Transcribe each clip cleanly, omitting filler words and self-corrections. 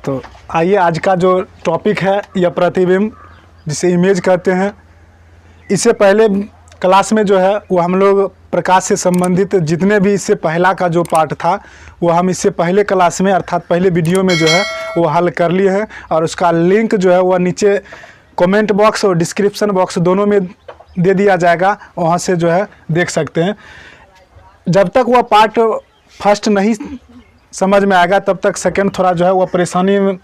तो आइए, आज का जो टॉपिक है यह प्रतिबिंब, जिसे इमेज कहते हैं। इससे पहले क्लास में जो है वो हम लोग प्रकाश से संबंधित जितने भी इससे पहला का जो पार्ट था वो हम इससे पहले क्लास में अर्थात पहले वीडियो में जो है वो हल कर लिए हैं, और उसका लिंक जो है वह नीचे कमेंट बॉक्स और डिस्क्रिप्शन बॉक्स दोनों में दे दिया जाएगा, वहाँ से जो है देख सकते हैं। जब तक वह पार्ट फर्स्ट नहीं समझ में आएगा तब तक सेकंड थोड़ा जो है वह परेशानी में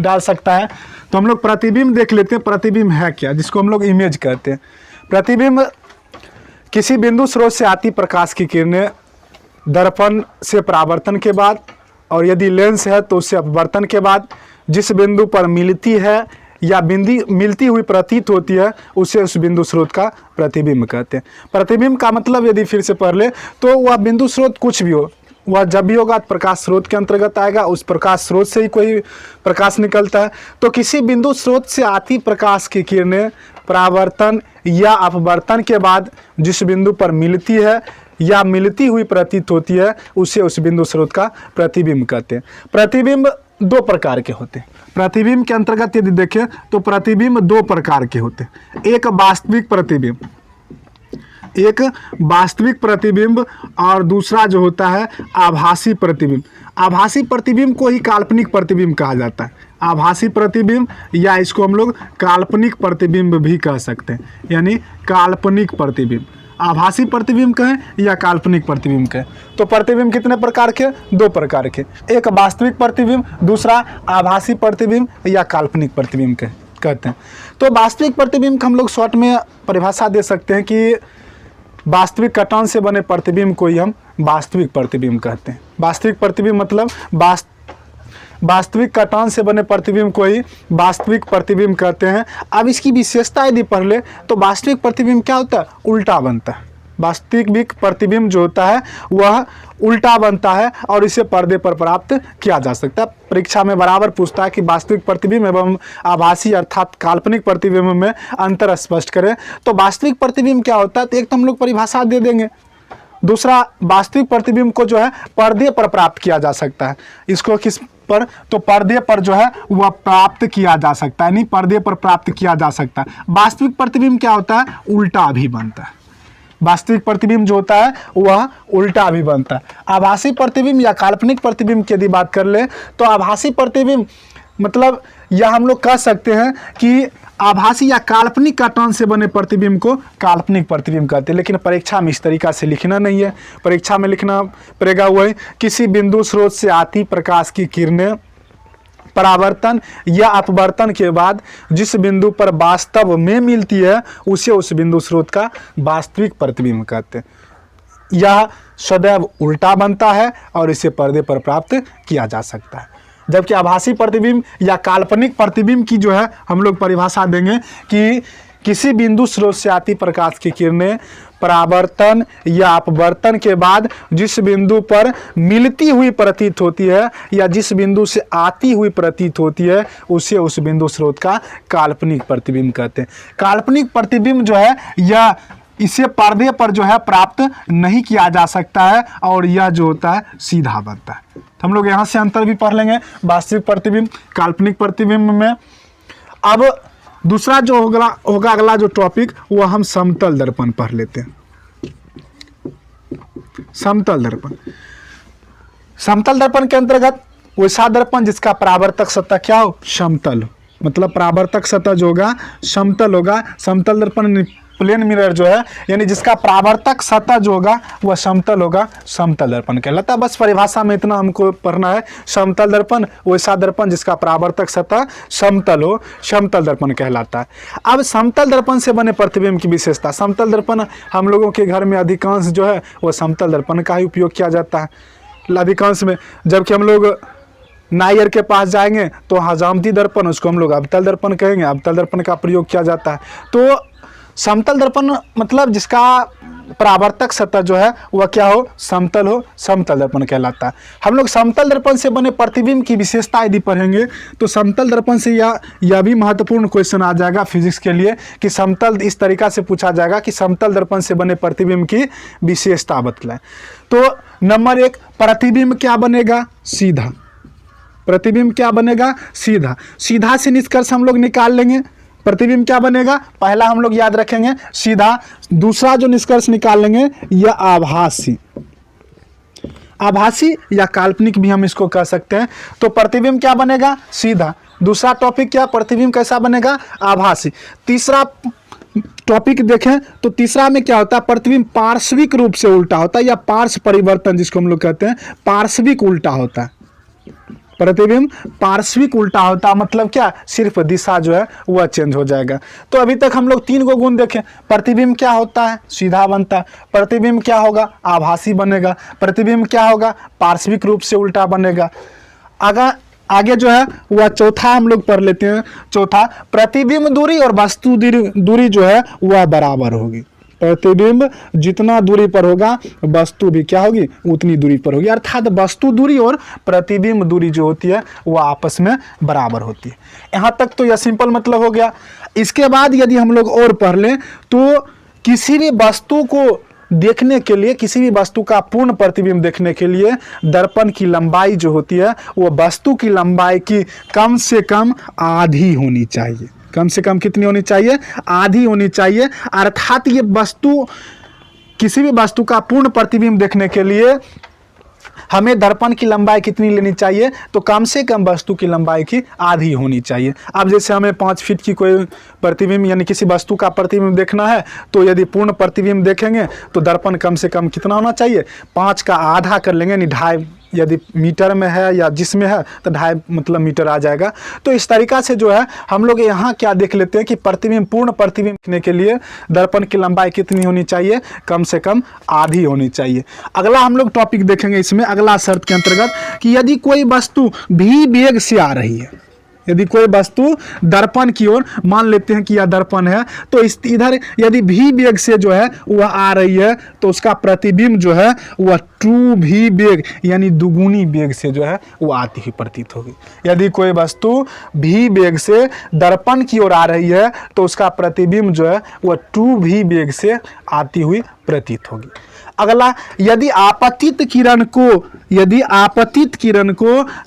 डाल सकता है। तो हम लोग प्रतिबिंब देख लेते हैं। प्रतिबिंब है क्या, जिसको हम लोग इमेज कहते हैं। प्रतिबिंब किसी बिंदु स्रोत से आती प्रकाश की किरणें दर्पण से परावर्तन के बाद, और यदि लेंस है तो उससे अपवर्तन के बाद जिस बिंदु पर मिलती है या मिलती हुई प्रतीत होती है, उसे उस बिंदु स्रोत का प्रतिबिंब कहते हैं। प्रतिबिंब का मतलब यदि फिर से पढ़ ले तो वह बिंदु स्रोत कुछ भी हो, वह जब भी होगा प्रकाश स्रोत के अंतर्गत आएगा। उस प्रकाश स्रोत से ही कोई प्रकाश निकलता है। तो किसी बिंदु स्रोत से आती प्रकाश की किरणें परावर्तन या अपवर्तन के बाद जिस बिंदु पर मिलती है या मिलती हुई प्रतीत होती है, उसे उस बिंदु स्रोत का प्रतिबिंब कहते हैं। प्रतिबिंब दो प्रकार के होते हैं। प्रतिबिंब के अंतर्गत यदि देखें तो प्रतिबिंब दो प्रकार के होते हैं। एक वास्तविक प्रतिबिंब और दूसरा जो होता है आभासी प्रतिबिंब। आभासी प्रतिबिंब को ही काल्पनिक प्रतिबिंब कहा जाता है। आभासी प्रतिबिंब या इसको हम लोग काल्पनिक प्रतिबिंब भी कह सकते हैं, यानी काल्पनिक प्रतिबिंब। आभासी प्रतिबिंब कहें या काल्पनिक प्रतिबिंब कहें। तो प्रतिबिंब कितने प्रकार के? दो प्रकार के। एक वास्तविक प्रतिबिंब, दूसरा आभासी प्रतिबिंब या काल्पनिक प्रतिबिंब कहते हैं। तो वास्तविक प्रतिबिंब हम लोग शॉर्ट में परिभाषा दे सकते हैं कि वास्तविक कटान से बने प्रतिबिंब को ही हम वास्तविक प्रतिबिंब कहते हैं। वास्तविक प्रतिबिंब मतलब वास्तविक कटान से बने प्रतिबिंब को ही वास्तविक प्रतिबिंब कहते हैं। अब इसकी विशेषता यदि पढ़ ले तो वास्तविक प्रतिबिंब क्या होता है? उल्टा बनता है। वास्तविक प्रतिबिंब जो होता है वह उल्टा बनता है और इसे पर्दे पर प्राप्त किया जा सकता है। परीक्षा में बराबर पूछता है कि वास्तविक प्रतिबिंब एवं आभासी अर्थात काल्पनिक प्रतिबिंब में अंतर स्पष्ट करें। तो वास्तविक प्रतिबिंब क्या होता है? तो एक तो हम लोग परिभाषा दे देंगे। दूसरा, वास्तविक प्रतिबिंब को जो है पर्दे पर प्राप्त किया जा सकता है। इसको किस पर? तो पर्दे पर जो है वह प्राप्त किया जा सकता है, नहीं पर्दे पर प्राप्त किया जा सकता है। वास्तविक प्रतिबिंब क्या होता है? उल्टा भी बनता है। वास्तविक प्रतिबिंब जो होता है वह उल्टा भी बनता है। आभासी प्रतिबिंब या काल्पनिक प्रतिबिंब की यदि बात कर ले तो आभासी प्रतिबिंब मतलब यह हम लोग कह सकते हैं कि आभासी या काल्पनिक कटान से बने प्रतिबिंब को काल्पनिक प्रतिबिंब कहते हैं। लेकिन परीक्षा में इस तरीका से लिखना नहीं है। परीक्षा में लिखना पड़ेगा वही, किसी बिंदु स्रोत से आती प्रकाश की किरणें परावर्तन या अपवर्तन के बाद जिस बिंदु पर वास्तव में मिलती है, उसे उस बिंदु स्रोत का वास्तविक प्रतिबिंब कहते हैं। यह सदैव उल्टा बनता है और इसे पर्दे पर प्राप्त किया जा सकता है। जबकि आभासी प्रतिबिंब या काल्पनिक प्रतिबिंब की जो है हम लोग परिभाषा देंगे कि किसी बिंदु स्रोत से आती प्रकाश की किरणें परावर्तन या अपवर्तन के बाद जिस बिंदु पर मिलती हुई प्रतीत होती है या जिस बिंदु से आती हुई प्रतीत होती है, उसे उस बिंदु स्रोत का काल्पनिक प्रतिबिंब कहते हैं। काल्पनिक प्रतिबिंब जो है यह इसे पर्दे पर जो है प्राप्त नहीं किया जा सकता है और यह जो होता है सीधा बनता है। तो हम लोग यहाँ से अंतर भी पढ़ लेंगे वास्तविक प्रतिबिंब काल्पनिक प्रतिबिंब में। अब दूसरा जो होगा अगला जो टॉपिक वो हम समतल दर्पण पढ़ लेते हैं। समतल दर्पण। समतल दर्पण के अंतर्गत वैसा दर्पण जिसका परावर्तक सतह क्या हो? समतल हो। मतलब परावर्तक सतह जो होगा समतल होगा। समतल दर्पण प्लेन मिरर जो है यानी जिसका परावर्तक सतह जो होगा वह समतल होगा, समतल दर्पण कहलाता है। बस परिभाषा में इतना हमको पढ़ना है। समतल दर्पण वैसा दर्पण जिसका परावर्तक सतह समतल हो, समतल दर्पण कहलाता है। अब समतल दर्पण से बने प्रतिबिंब की विशेषता। समतल दर्पण हम लोगों के घर में अधिकांश जो है वह समतल दर्पण का ही उपयोग किया जाता है अधिकांश में। जबकि हम लोग नायर के पास जाएंगे तो हजामती दर्पण, उसको हम लोग अवतल दर्पण कहेंगे, अवतल दर्पण का प्रयोग किया जाता है। तो समतल दर्पण मतलब जिसका परावर्तक सतह जो है वह क्या हो? समतल हो, समतल दर्पण कहलाता है। हम लोग समतल दर्पण से बने प्रतिबिंब की विशेषता यदि पढ़ेंगे तो समतल दर्पण से यह भी महत्वपूर्ण क्वेश्चन आ जाएगा फिजिक्स के लिए कि समतल इस तरीका से पूछा जाएगा कि समतल दर्पण से बने प्रतिबिंब की विशेषता बतलाएं। तो नंबर 1, प्रतिबिंब क्या बनेगा? सीधा। प्रतिबिंब क्या बनेगा, सीधा। सीधा से निष्कर्ष हम लोग निकाल लेंगे, प्रतिबिंब क्या बनेगा, पहला हम लोग याद रखेंगे सीधा, दूसरा जो निष्कर्ष निकाल लेंगे यह आभासी। आभासी या काल्पनिक भी हम इसको कह सकते हैं। तो प्रतिबिंब क्या बनेगा, सीधा। दूसरा टॉपिक क्या, प्रतिबिंब कैसा बनेगा, आभासी। तीसरा टॉपिक देखें तो तीसरा में क्या होता है, प्रतिबिंब पार्श्विक रूप से उल्टा होता है, या पार्श्व परिवर्तन जिसको हम लोग कहते हैं, पार्श्विक उल्टा होता है। प्रतिबिंब पार्श्विक उल्टा होता मतलब क्या, सिर्फ दिशा जो है वह चेंज हो जाएगा। तो अभी तक हम लोग 3 गो गुण देखें। प्रतिबिंब क्या होता है, सीधा बनता है। प्रतिबिंब क्या होगा, आभासी बनेगा। प्रतिबिंब क्या होगा, पार्श्विक रूप से उल्टा बनेगा। आगे जो है वह चौथा हम लोग पढ़ लेते हैं। चौथा, प्रतिबिंब दूरी और वस्तु दूरी जो है वह बराबर होगी। प्रतिबिंब जितना दूरी पर होगा वस्तु भी क्या होगी, उतनी दूरी पर होगी। अर्थात वस्तु दूरी और प्रतिबिंब दूरी जो होती है वह आपस में बराबर होती है। यहाँ तक तो यह सिंपल मतलब हो गया। इसके बाद यदि हम लोग और पढ़ लें तो किसी भी वस्तु को देखने के लिए, किसी भी वस्तु का पूर्ण प्रतिबिंब देखने के लिए दर्पण की लंबाई जो होती है वो वस्तु की लंबाई की कम से कम आधी होनी चाहिए। कम से कम कितनी होनी चाहिए, आधी होनी चाहिए। अर्थात ये वस्तु, किसी भी वस्तु का पूर्ण प्रतिबिंब देखने के लिए हमें दर्पण की लंबाई कितनी लेनी चाहिए, तो कम से कम वस्तु की लंबाई की आधी होनी चाहिए। अब जैसे हमें 5 फीट की कोई प्रतिबिंब यानी किसी वस्तु का प्रतिबिंब देखना है, तो यदि पूर्ण प्रतिबिंब देखेंगे तो दर्पण कम से कम कितना होना चाहिए, 5 का आधा कर लेंगे, यानी 2.5, यदि मीटर में है या जिसमें है तो 2.5 मतलब मीटर आ जाएगा। तो इस तरीक़ा से जो है हम लोग यहाँ क्या देख लेते हैं कि प्रतिबिंब, पूर्ण प्रतिबिंब देखने के लिए दर्पण की लंबाई कितनी होनी चाहिए, कम से कम आधी होनी चाहिए। अगला हम लोग टॉपिक देखेंगे इसमें, अगला शर्त के अंतर्गत कि यदि कोई वस्तु भी वेग से आ रही है, यदि कोई वस्तु दर्पण की ओर, मान लेते हैं कि यह दर्पण है, तो इस इधर यदि भी वेग से जो है वह आ रही है तो उसका प्रतिबिंब जो है वह 2v वेग यानी दुगुनी वेग से जो है वो आती हुई प्रतीत होगी। यदि कोई वस्तु भी वेग से दर्पण की ओर आ रही है तो उसका प्रतिबिंब जो है वह 2v वेग से आती हुई प्रतीत होगी। अगला, यदि आपतित किरण को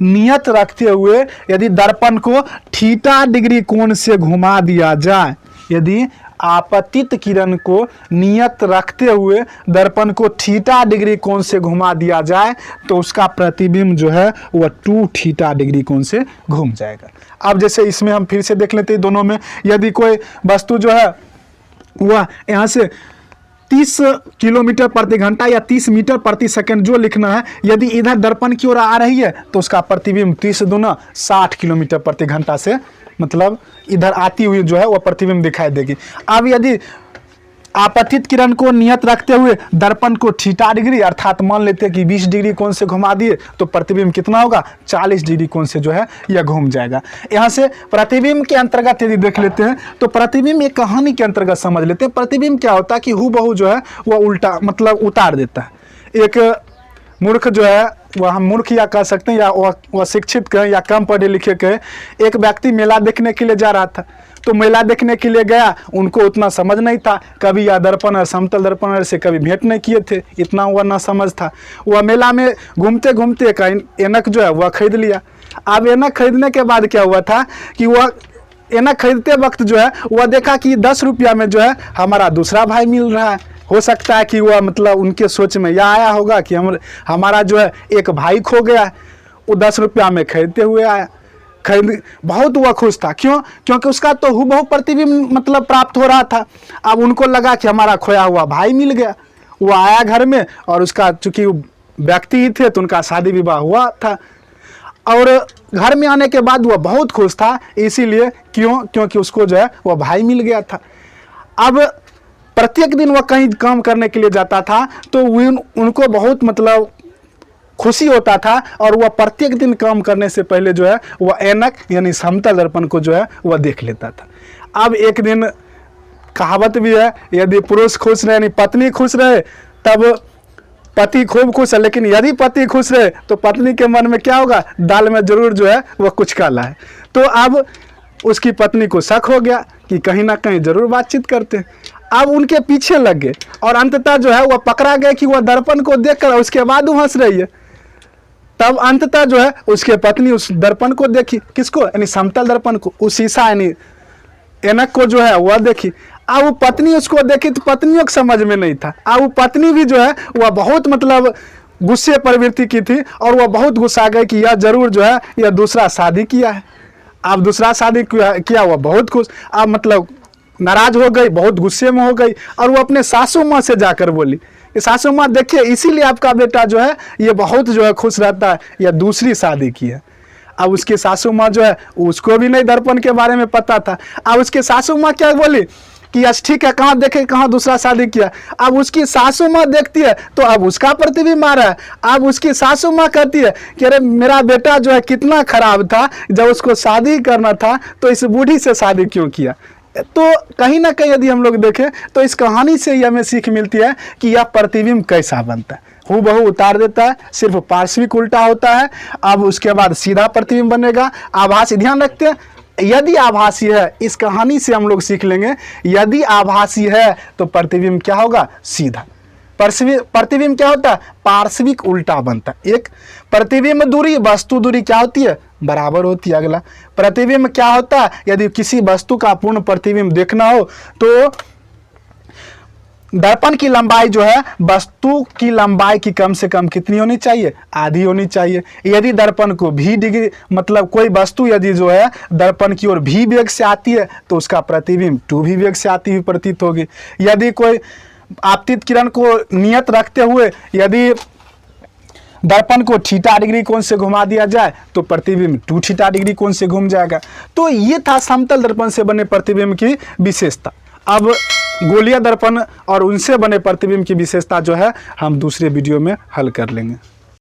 नियत रखते हुए यदि दर्पण को थीटा डिग्री कोण से घुमा दिया जाए, यदि आपतित किरण को नियत रखते हुए दर्पण को थीटा डिग्री कोण से घुमा दिया जाए तो उसका प्रतिबिंब जो है वह 2 थीटा डिग्री कोण से घूम जाएगा। अब जैसे इसमें हम फिर से देख लेते हैं दोनों में, यदि कोई वस्तु जो है वह यहाँ से 30 किलोमीटर प्रति घंटा या 30 मीटर प्रति सेकंड जो लिखना है, यदि इधर दर्पण की ओर आ रही है तो उसका प्रतिबिंब 30 दूना 60 किलोमीटर प्रति घंटा से मतलब इधर आती हुई जो है वह प्रतिबिंब दिखाई देगी। अब यदि आपतित किरण को नियत रखते हुए दर्पण को थीटा डिग्री अर्थात मान लेते हैं कि 20 डिग्री कोण से घुमा दिए तो प्रतिबिंब कितना होगा, 40 डिग्री कोण से जो है यह घूम जाएगा। यहाँ से प्रतिबिंब के अंतर्गत यदि देख लेते हैं तो प्रतिबिंब एक कहानी के अंतर्गत समझ लेते हैं। प्रतिबिंब क्या होता है कि हूबहू जो है वह उल्टा मतलब उतार देता है। एक मूर्ख जो है, वह हम मूर्ख या कह सकते हैं या वह शिक्षित कहें या कम पढ़े लिखे कहें, एक व्यक्ति मेला देखने के लिए जा रहा था, तो मेला देखने के लिए गया, उनको उतना समझ नहीं था, कभी यह दर्पण और समतल दर्पण से कभी भेंट नहीं किए थे, इतना वह ना समझ था। वह मेला में घूमते घूमते एक ऐनक जो है वह खरीद लिया। अब ऐनक खरीदने के बाद क्या हुआ था कि वह ऐनक खरीदते वक्त जो है वह देखा कि 10 रुपया में जो है हमारा दूसरा भाई मिल रहा है। हो सकता है कि वह मतलब उनके सोच में यह आया होगा कि हमारा जो है एक भाई खो गया है, वो 10 रुपया में खरीदते हुए आया। खरीद बहुत वह खुश था, क्यों, क्योंकि उसका तो हूबहू प्रतिबिंब मतलब प्राप्त हो रहा था। अब उनको लगा कि हमारा खोया हुआ भाई मिल गया। वो आया घर में और उसका चूंकि व्यक्ति ही थे तो उनका शादी विवाह हुआ था, और घर में आने के बाद वह बहुत खुश था, इसीलिए क्योंकि उसको जो है वह भाई मिल गया था। अब प्रत्येक दिन वह कहीं काम करने के लिए जाता था तो उनको बहुत मतलब खुशी होता था, और वह प्रत्येक दिन काम करने से पहले जो है वह ऐनक यानी समतल दर्पण को जो है वह देख लेता था। अब एक दिन कहावत भी है, यदि पुरुष खुश रहे यानी पत्नी खुश रहे तब पति खूब खुश है, लेकिन यदि पति खुश रहे तो पत्नी के मन में क्या होगा, दाल में जरूर जो है वह कुछ काला है। तो अब उसकी पत्नी को शक हो गया कि कहीं ना कहीं जरूर बातचीत करते हैं। अब उनके पीछे लग गए और अंततः जो है वह पकड़ा गया कि वह दर्पण को देखकर उसके बाद वो हंस रही है। तब अंततः जो है उसके पत्नी उस दर्पण को देखी, किसको, यानी समतल दर्पण को, उस शीशा यानी ऐनक को जो है वह देखी। अब वो पत्नी उसको देखी तो पत्नियों को समझ में नहीं था। अब वो पत्नी भी जो है वह बहुत मतलब गुस्से प्रवृत्ति की थी और वह बहुत गुस्सा गई कि यह जरूर जो है यह दूसरा शादी किया है। अब दूसरा शादी किया वह बहुत खुश, अब मतलब नाराज हो गई, बहुत गुस्से में हो गई और वो अपने सासू माँ से जाकर बोली कि सासू माँ देखिए इसीलिए आपका बेटा जो है ये बहुत जो है खुश रहता है, यह दूसरी शादी की है। अब उसकी सासू माँ जो है उसको भी नहीं दर्पण के बारे में पता था। अब उसकी सासू माँ क्या बोली कि यस ठीक है, कहाँ देखे कहाँ दूसरा शादी किया। अब उसकी सासू माँ देखती है तो अब उसका प्रतिबिंब आ रहा है। अब उसकी सासू माँ कहती है कि अरे मेरा बेटा जो है कितना खराब था, जब उसको शादी करना था तो इस बूढ़ी से शादी क्यों किया। तो कहीं ना कहीं यदि हम लोग देखें तो इस कहानी से ये हमें सीख मिलती है कि यह प्रतिबिंब कैसा बनता है। हूबहू उतार देता है, सिर्फ पार्श्विक उल्टा होता है। अब उसके बाद सीधा प्रतिबिंब बनेगा। आभासी, ध्यान रखते हैं यदि आभासी है, इस कहानी से हम लोग सीख लेंगे यदि आभासी है तो प्रतिबिंब क्या होगा, सीधा। प्रतिबिंब क्या होता है, पार्श्विक उल्टा बनता है। एक प्रतिबिंब दूरी, वस्तु दूरी क्या होती है, बराबर होती है। अगला प्रतिबिंब क्या होता है, यदि किसी वस्तु का पूर्ण प्रतिबिंब देखना हो तो दर्पण की लंबाई जो है वस्तु की लंबाई की कम से कम कितनी होनी चाहिए, आधी होनी चाहिए। यदि दर्पण को भी डिग्री मतलब कोई वस्तु यदि जो है दर्पण की ओर भी वेग से आती है तो उसका प्रतिबिंब 2v वेग से आती हुई प्रतीत होगी। यदि कोई आपतित किरण को नियत रखते हुए यदि दर्पण को थीटा डिग्री कोण से घुमा दिया जाए तो प्रतिबिंब 2 थीटा डिग्री कोण से घूम जाएगा। तो ये था समतल दर्पण से बने प्रतिबिंब की विशेषता। अब गोलीय दर्पण और उनसे बने प्रतिबिंब की विशेषता जो है हम दूसरे वीडियो में हल कर लेंगे।